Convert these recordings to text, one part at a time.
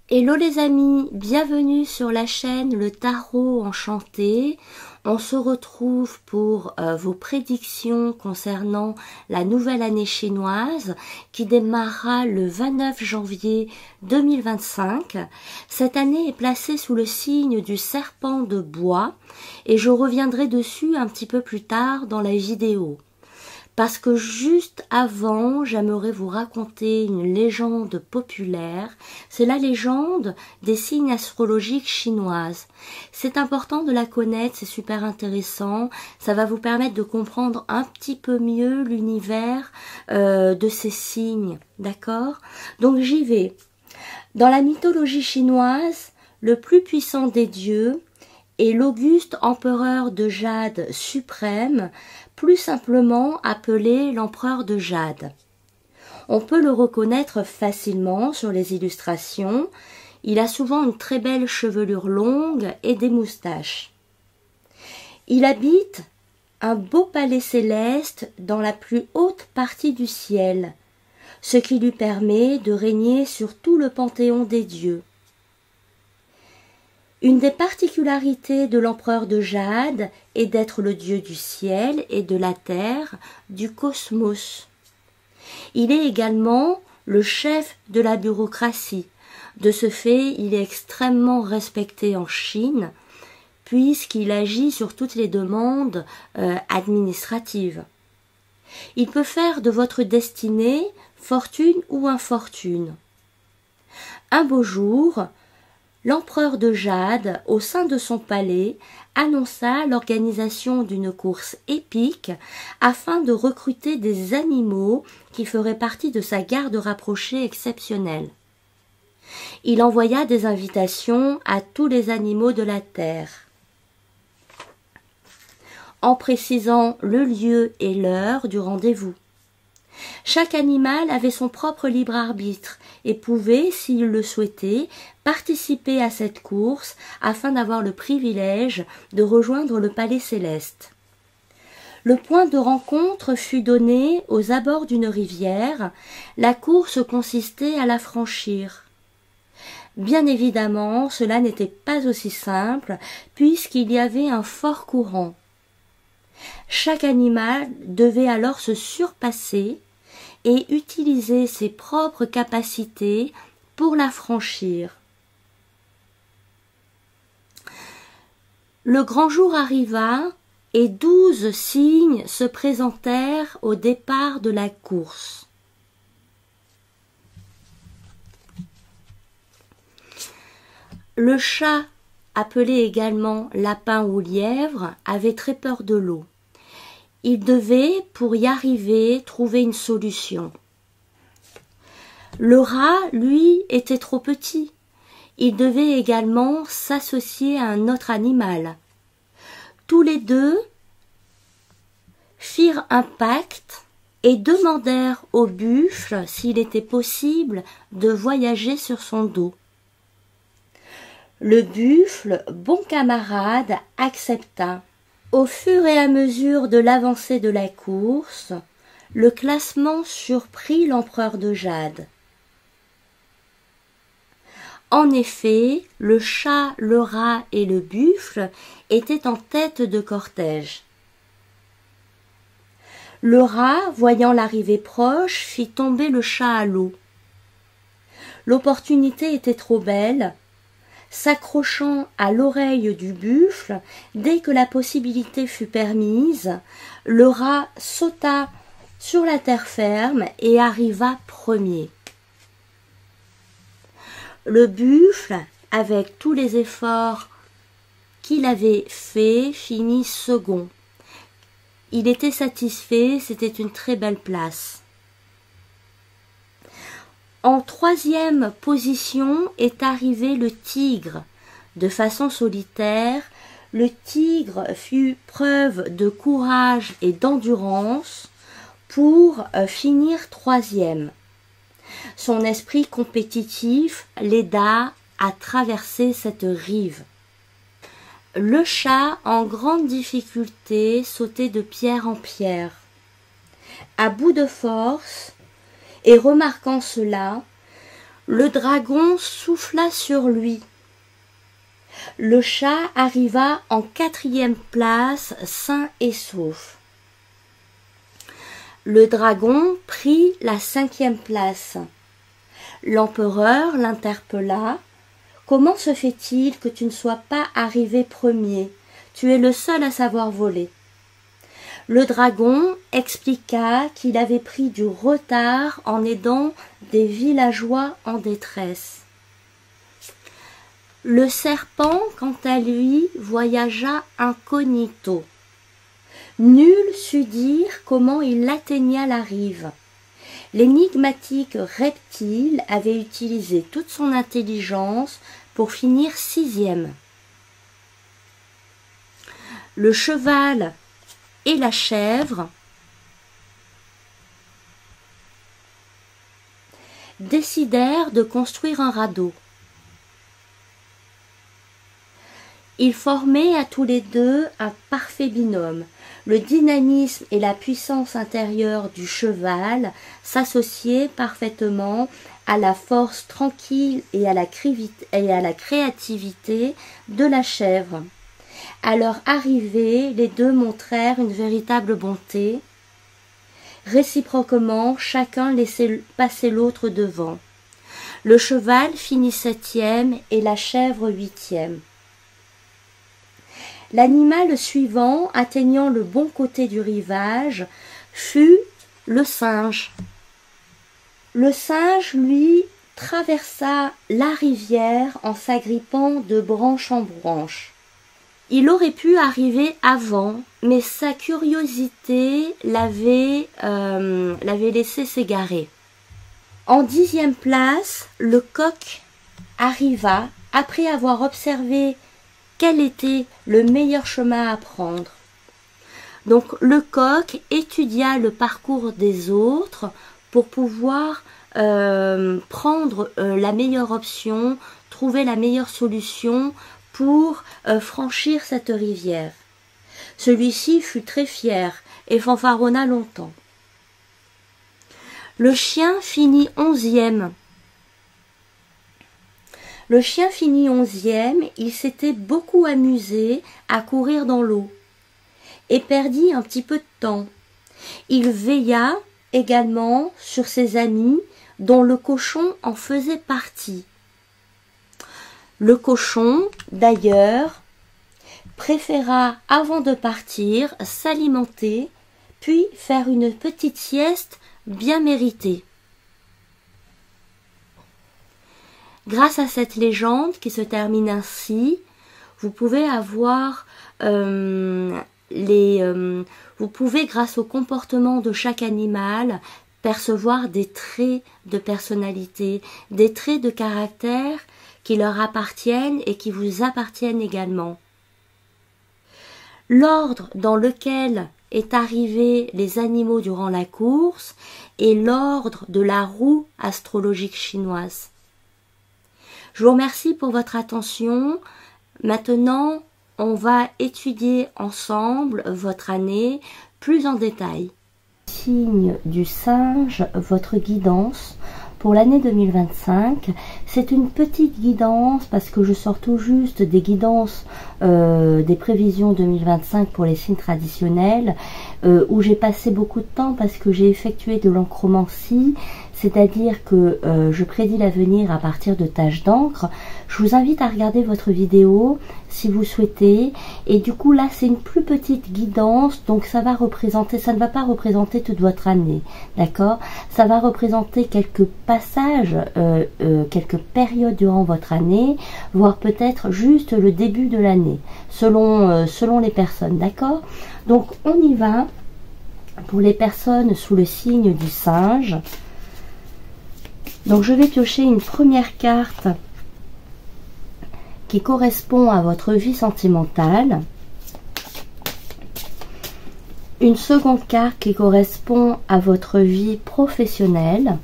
Hello les amis, bienvenue sur la chaîne Le Tarot Enchanté. On se retrouve pour vos prédictions concernant la nouvelle année chinoise qui démarrera le 29 janvier 2025. Cette année est placée sous le signe du serpent de bois et je reviendrai dessus un petit peu plus tard dans la vidéo. Parce que juste avant, j'aimerais vous raconter une légende populaire. C'est la légende des signes astrologiques chinoises. C'est important de la connaître, c'est super intéressant. Ça va vous permettre de comprendre un petit peu mieux l'univers de ces signes. D'accord? Donc j'y vais. Dans la mythologie chinoise, le plus puissant des dieux est l'auguste empereur de Jade suprême, plus simplement appelé l'empereur de Jade. On peut le reconnaître facilement sur les illustrations. Il a souvent une très belle chevelure longue et des moustaches. Il habite un beau palais céleste dans la plus haute partie du ciel, ce qui lui permet de régner sur tout le panthéon des dieux. Une des particularités de l'empereur de Jade est d'être le dieu du ciel et de la terre, du cosmos. Il est également le chef de la bureaucratie. De ce fait, il est extrêmement respecté en Chine, puisqu'il agit sur toutes les demandes administratives. Il peut faire de votre destinée fortune ou infortune. Un beau jour, l'empereur de Jade, au sein de son palais, annonça l'organisation d'une course épique afin de recruter des animaux qui feraient partie de sa garde rapprochée exceptionnelle. Il envoya des invitations à tous les animaux de la terre, en précisant le lieu et l'heure du rendez-vous. Chaque animal avait son propre libre arbitre et pouvait, s'il le souhaitait, participer à cette course afin d'avoir le privilège de rejoindre le palais céleste. Le point de rencontre fut donné aux abords d'une rivière. La course consistait à la franchir. Bien évidemment, cela n'était pas aussi simple puisqu'il y avait un fort courant. Chaque animal devait alors se surpasser et utiliser ses propres capacités pour la franchir. Le grand jour arriva et 12 cygnes se présentèrent au départ de la course. Le chat, appelé également lapin ou lièvre, avait très peur de l'eau. Il devait, pour y arriver, trouver une solution. Le rat, lui, était trop petit. Il devait également s'associer à un autre animal. Tous les deux firent un pacte et demandèrent au buffle s'il était possible de voyager sur son dos. Le buffle, bon camarade, accepta. Au fur et à mesure de l'avancée de la course, le classement surprit l'empereur de Jade. En effet, le chat, le rat et le buffle étaient en tête de cortège. Le rat, voyant l'arrivée proche, fit tomber le chat à l'eau. L'opportunité était trop belle. S'accrochant à l'oreille du buffle, dès que la possibilité fut permise, le rat sauta sur la terre ferme et arriva premier. Le buffle, avec tous les efforts qu'il avait faits, finit second. Il était satisfait, c'était une très belle place. En troisième position est arrivé le tigre. De façon solitaire, le tigre fit preuve de courage et d'endurance pour finir troisième. Son esprit compétitif l'aida à traverser cette rive. Le chat, en grande difficulté, sautait de pierre en pierre. À bout de force, et remarquant cela, le dragon souffla sur lui. Le chat arriva en 4e place, sain et sauf. Le dragon prit la 5e place. L'empereur l'interpella. « Comment se fait-il que tu ne sois pas arrivé premier? Tu es le seul à savoir voler. » Le dragon expliqua qu'il avait pris du retard en aidant des villageois en détresse. Le serpent, quant à lui, voyagea incognito. Nul sut dire comment il atteignait la rive. L'énigmatique reptile avait utilisé toute son intelligence pour finir 6e. Le cheval et la chèvre décidèrent de construire un radeau. Ils formaient à tous les deux un parfait binôme. Le dynamisme et la puissance intérieure du cheval s'associaient parfaitement à la force tranquille et à la créativité de la chèvre. À leur arrivée, les deux montrèrent une véritable bonté. Réciproquement, chacun laissait passer l'autre devant. Le cheval finit 7e et la chèvre 8e. L'animal suivant, atteignant le bon côté du rivage, fut le singe. Le singe, lui, traversa la rivière en s'agrippant de branche en branche. Il aurait pu arriver avant, mais sa curiosité l'avait laissé s'égarer. En 10e place, le coq arriva après avoir observé quel était le meilleur chemin à prendre. Donc le coq étudia le parcours des autres pour pouvoir prendre la meilleure option, trouver la meilleure solution pour franchir cette rivière. Celui-ci fut très fier et fanfaronna longtemps. Le chien finit 11e. Le chien finit 11e, il s'était beaucoup amusé à courir dans l'eau et perdit un petit peu de temps. Il veilla également sur ses amis dont le cochon en faisait partie. Le cochon, d'ailleurs, préféra avant de partir s'alimenter puis faire une petite sieste bien méritée. Grâce à cette légende qui se termine ainsi, vous pouvez avoir vous pouvez, grâce au comportement de chaque animal, percevoir des traits de personnalité, des traits de caractère qui leur appartiennent et qui vous appartiennent également. L'ordre dans lequel est arrivé les animaux durant la course est l'ordre de la roue astrologique chinoise. Je vous remercie pour votre attention. Maintenant, on va étudier ensemble votre année plus en détail. Signe du singe, votre guidance pour l'année 2025. C'est une petite guidance parce que je sors tout juste des guidances des prévisions 2025 pour les signes traditionnels où j'ai passé beaucoup de temps parce que j'ai effectué de l'encromancie, c'est-à-dire que je prédis l'avenir à partir de taches d'encre. Je vous invite à regarder votre vidéo si vous souhaitez, et du coup là c'est une plus petite guidance, donc ça va représenter, ça ne va pas représenter toute votre année, d'accord? Ça va représenter quelques passages, quelques périodes durant votre année, voire peut-être juste le début de l'année, selon les personnes, d'accord? Donc on y va pour les personnes sous le signe du singe. Donc je vais piocher une première carte qui correspond à votre vie sentimentale, une seconde carte qui correspond à votre vie professionnelle,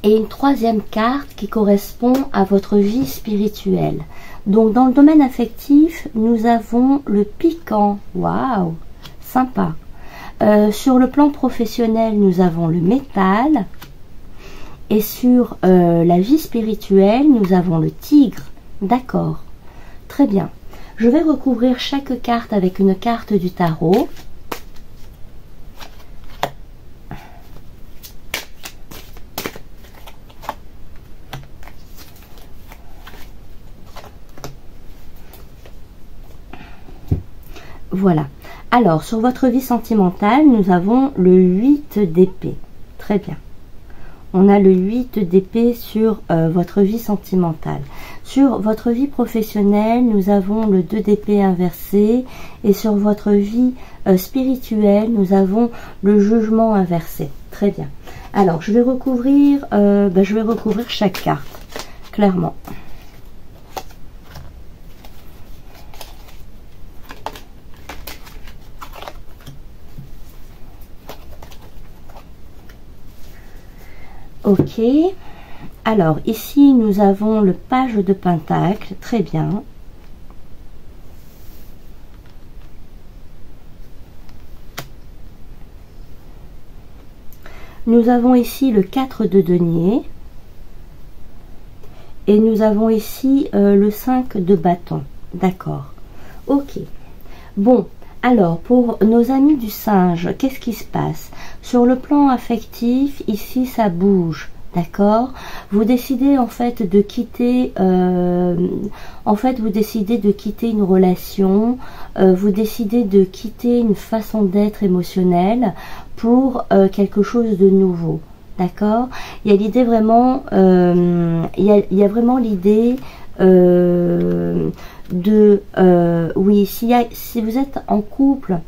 et une troisième carte qui correspond à votre vie spirituelle. Donc dans le domaine affectif, nous avons le piquant. Waouh, sympa. Sur le plan professionnel, nous avons le métal. Et sur la vie spirituelle, nous avons le tigre. D'accord, très bien. Je vais recouvrir chaque carte avec une carte du tarot. Voilà. Alors, sur votre vie sentimentale, nous avons le 8 d'épée. Très bien. On a le 8 d'épée sur votre vie sentimentale. Sur votre vie professionnelle, nous avons le 2 d'épée inversé. Et sur votre vie spirituelle, nous avons le jugement inversé. Très bien. Alors, je vais recouvrir chaque carte, clairement. Ok, alors ici nous avons le page de pentacle, très bien. Nous avons ici le 4 de denier. Et nous avons ici le 5 de bâton, d'accord. Ok, bon. Alors, pour nos amis du singe, qu'est-ce qui se passe? Sur le plan affectif, ici, ça bouge, d'accord? Vous décidez en fait de quitter, vous décidez de quitter une relation, vous décidez de quitter une façon d'être émotionnelle pour quelque chose de nouveau, d'accord? Il y a l'idée vraiment, il y a vraiment l'idée oui, si vous êtes en couple,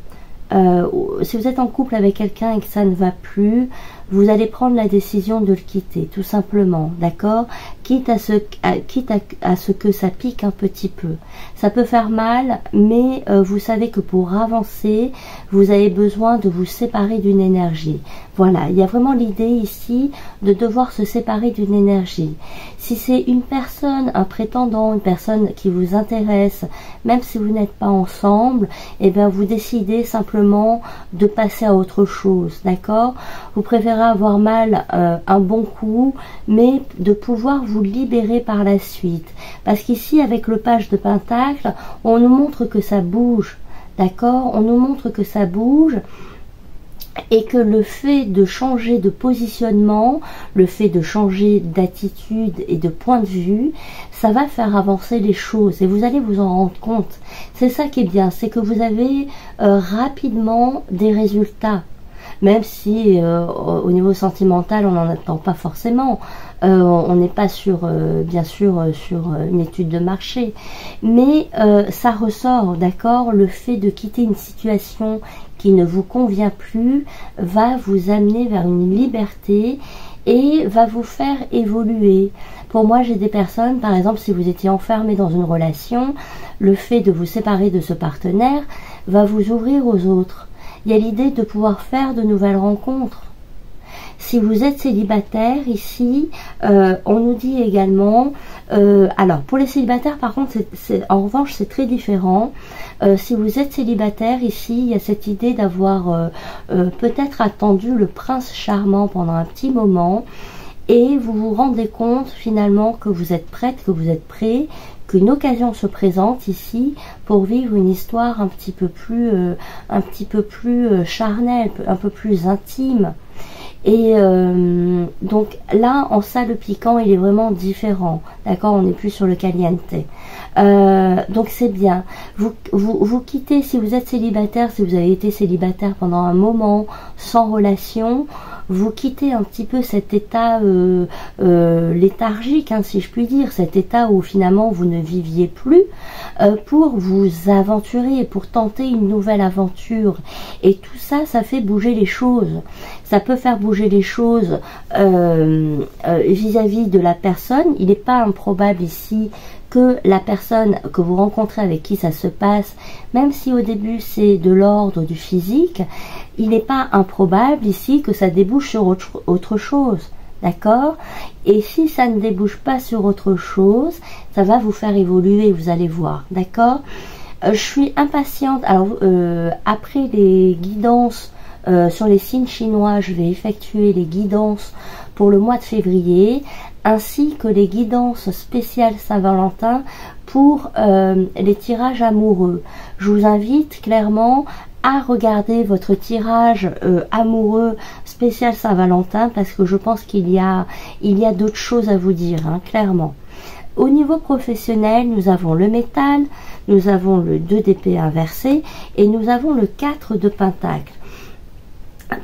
avec quelqu'un et que ça ne va plus, vous allez prendre la décision de le quitter, tout simplement, d'accord? Quitte à ce que ça pique un petit peu. Ça peut faire mal, mais vous savez que pour avancer, vous avez besoin de vous séparer d'une énergie. Voilà, il y a vraiment l'idée ici de devoir se séparer d'une énergie. Si c'est une personne, un prétendant, une personne qui vous intéresse, même si vous n'êtes pas ensemble, eh bien vous décidez simplement de passer à autre chose, d'accord? Vous préférez avoir mal un bon coup, mais de pouvoir vous libérer par la suite. Parce qu'ici, avec le page de pentacle, on nous montre que ça bouge, d'accord? On nous montre que ça bouge. Et que le fait de changer de positionnement, le fait de changer d'attitude et de point de vue, ça va faire avancer les choses et vous allez vous en rendre compte. C'est ça qui est bien, c'est que vous avez rapidement des résultats. Même si au niveau sentimental, on n'en attend pas forcément. On n'est pas bien sûr sur une étude de marché. Mais ça ressort, d'accord? Le fait de quitter une situation qui ne vous convient plus va vous amener vers une liberté et va vous faire évoluer. Pour moi, j'ai des personnes, par exemple, si vous étiez enfermé dans une relation, le fait de vous séparer de ce partenaire va vous ouvrir aux autres. Il y a l'idée de pouvoir faire de nouvelles rencontres. Si vous êtes célibataire, ici, on nous dit également... alors, pour les célibataires, par contre, en revanche, c'est très différent. Si vous êtes célibataire, ici, il y a cette idée d'avoir peut-être attendu le prince charmant pendant un petit moment. Et vous vous rendez compte, finalement, que vous êtes prête, que vous êtes prêt, qu'une occasion se présente ici pour vivre une histoire un petit peu plus charnelle, un peu plus intime. Et donc là, en ça, le piquant, il est vraiment différent. D'accord, on n'est plus sur le caliente. Donc c'est bien. Vous quittez, si vous êtes célibataire, si vous avez été célibataire pendant un moment, sans relation, vous quittez un petit peu cet état léthargique, hein, si je puis dire, cet état où finalement vous ne viviez plus, pour vous aventurer, pour tenter une nouvelle aventure. Et tout ça, ça fait bouger les choses. Ça peut faire bouger les choses vis-à-vis de la personne. Il n'est pas improbable ici que la personne que vous rencontrez, avec qui ça se passe, même si au début c'est de l'ordre du physique, il n'est pas improbable ici que ça débouche sur autre chose. d'accord? Et si ça ne débouche pas sur autre chose, ça va vous faire évoluer, vous allez voir, d'accord? Je suis impatiente. Alors, après les guidances sur les signes chinois, je vais effectuer les guidances pour le mois de février, ainsi que les guidances spéciales Saint-Valentin pour les tirages amoureux. Je vous invite clairement à regarder votre tirage amoureux spécial Saint-Valentin, parce que je pense qu'il y a d'autres choses à vous dire, hein, clairement. Au niveau professionnel, nous avons le métal, nous avons le 2 d'épée inversé et nous avons le 4 de pentacle.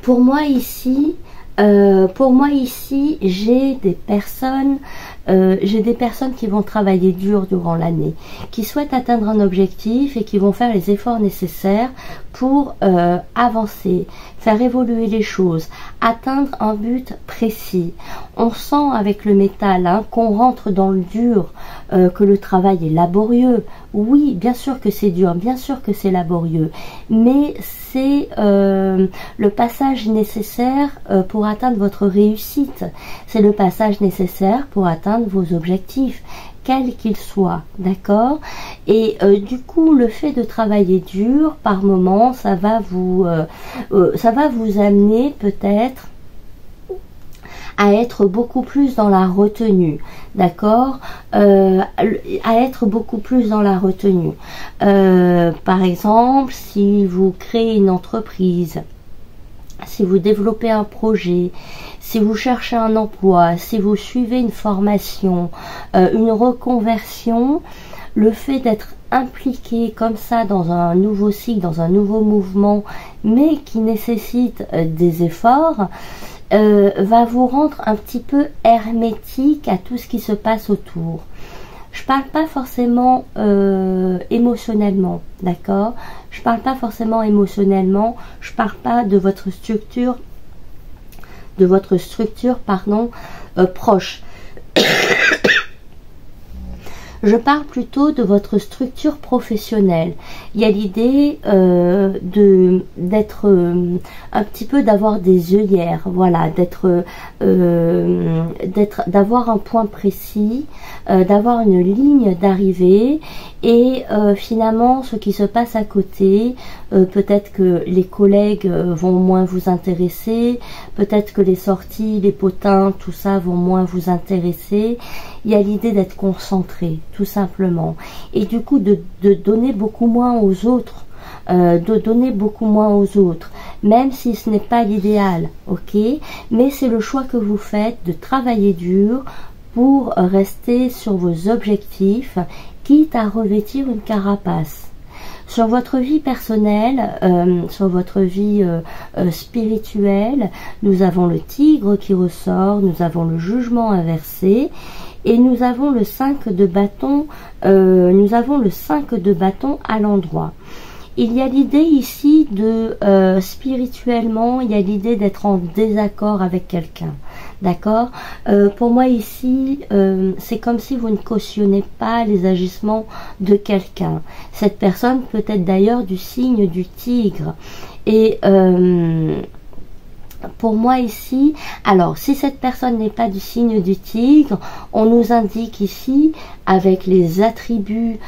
Pour moi ici, j'ai des personnes qui vont travailler dur durant l'année, qui souhaitent atteindre un objectif et qui vont faire les efforts nécessaires pour avancer, faire évoluer les choses, atteindre un but précis. On sent avec le métal, hein, qu'on rentre dans le dur, que le travail est laborieux. Oui, bien sûr que c'est dur, bien sûr que c'est laborieux, mais c'est le passage nécessaire pour atteindre votre réussite. C'est le passage nécessaire pour atteindre vos objectifs, quels qu'ils soient, d'accord? Et du coup, le fait de travailler dur, par moment, ça va vous amener peut-être à être beaucoup plus dans la retenue, d'accord, à être beaucoup plus dans la retenue. Par exemple, si vous créez une entreprise, si vous développez un projet, si vous cherchez un emploi, si vous suivez une formation, une reconversion, le fait d'être impliqué comme ça dans un nouveau cycle, dans un nouveau mouvement, mais qui nécessite des efforts, va vous rendre un petit peu hermétique à tout ce qui se passe autour. Je parle pas forcément émotionnellement, d'accord? Je parle pas forcément émotionnellement, je parle pas de votre structure, proche. Je parle plutôt de votre structure professionnelle. Il y a l'idée d'être un petit peu, d'avoir des œillères, voilà, d'avoir un point précis, d'avoir une ligne d'arrivée, et finalement ce qui se passe à côté, peut-être que les collègues vont moins vous intéresser, peut-être que les sorties, les potins, tout ça vont moins vous intéresser. Il y a l'idée d'être concentré, tout simplement, et du coup de donner beaucoup moins aux autres, même si ce n'est pas l'idéal, ok, mais c'est le choix que vous faites de travailler dur pour rester sur vos objectifs, quitte à revêtir une carapace. Sur votre vie personnelle, sur votre vie spirituelle, nous avons le tigre qui ressort, nous avons le jugement inversé, et nous avons le 5 de bâton, à l'endroit. Il y a l'idée ici de spirituellement, il y a l'idée d'être en désaccord avec quelqu'un, d'accord? Pour moi ici, c'est comme si vous ne cautionnez pas les agissements de quelqu'un. Cette personne peut être d'ailleurs du signe du tigre, et pour moi ici, alors si cette personne n'est pas du signe du tigre, on nous indique ici avec les attributs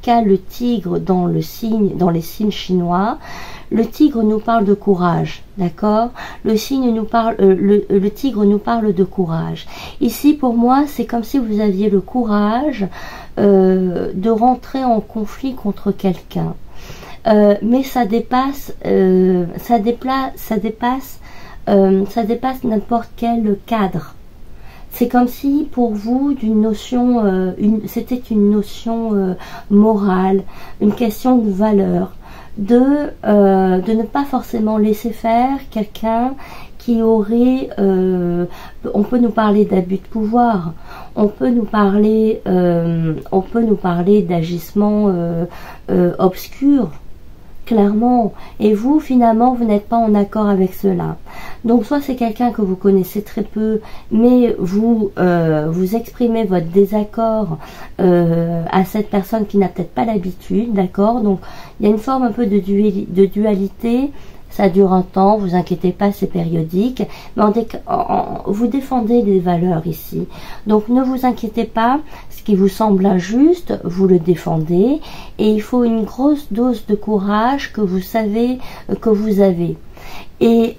qu'a le tigre dans les signes chinois. Le tigre nous parle de courage, d'accord? Le tigre nous parle de courage. Ici, pour moi, c'est comme si vous aviez le courage de rentrer en conflit contre quelqu'un. Mais ça dépasse n'importe quel cadre. C'est comme si pour vous c'était une notion morale, une question de valeur, de ne pas forcément laisser faire quelqu'un qui aurait, on peut nous parler d'abus de pouvoir, on peut nous parler d'agissements obscurs, clairement, et vous finalement vous n'êtes pas en accord avec cela. Donc soit c'est quelqu'un que vous connaissez très peu, mais vous exprimez votre désaccord à cette personne qui n'a peut-être pas l'habitude, d'accord? Donc il y a une forme un peu de dualité, ça dure un temps, vous inquiétez pas, c'est périodique, mais vous défendez des valeurs ici. Donc ne vous inquiétez pas, ce qui vous semble injuste, vous le défendez, et il faut une grosse dose de courage que vous savez que vous avez. Et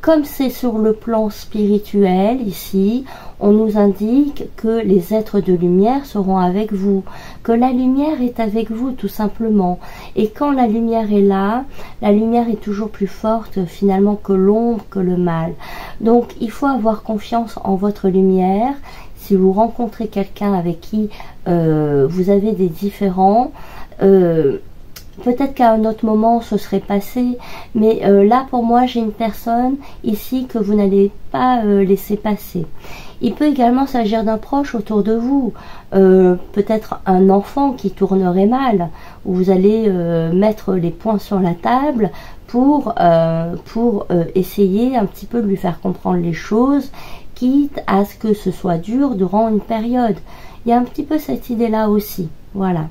comme c'est sur le plan spirituel ici, on nous indique que les êtres de lumière seront avec vous, que la lumière est avec vous tout simplement. Et quand la lumière est là, la lumière est toujours plus forte finalement que l'ombre, que le mal. Donc il faut avoir confiance en votre lumière. Si vous rencontrez quelqu'un avec qui vous avez des différends, peut-être qu'à un autre moment ce serait passé, mais là pour moi j'ai une personne ici que vous n'allez pas laisser passer. Il peut également s'agir d'un proche autour de vous, peut-être un enfant qui tournerait mal, où vous allez mettre les points sur la table pour essayer un petit peu de lui faire comprendre les choses, quitte à ce que ce soit dur durant une période. Il y a un petit peu cette idée-là aussi. Voilà.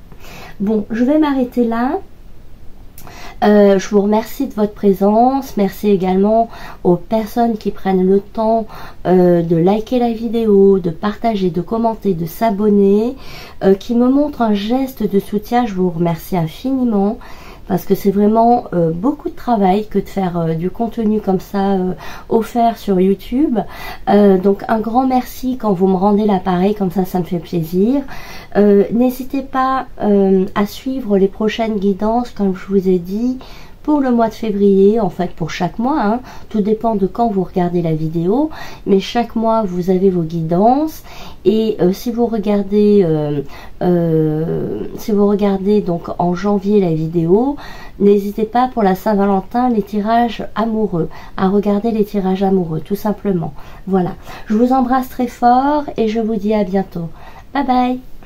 Bon, je vais m'arrêter là. Je vous remercie de votre présence. Merci également aux personnes qui prennent le temps de liker la vidéo, de partager, de commenter, de s'abonner, qui me montrent un geste de soutien. Je vous remercie infiniment. Parce que c'est vraiment beaucoup de travail que de faire du contenu comme ça offert sur YouTube. Donc un grand merci quand vous me rendez l'appareil, comme ça me fait plaisir. N'hésitez pas à suivre les prochaines guidances, comme je vous ai dit, pour le mois de février, en fait pour chaque mois, hein. Tout dépend de quand vous regardez la vidéo, mais chaque mois vous avez vos guidances. Et si vous regardez donc en janvier la vidéo, n'hésitez pas pour la Saint-Valentin, les tirages amoureux, à regarder les tirages amoureux, tout simplement. Voilà, je vous embrasse très fort et je vous dis à bientôt. Bye bye.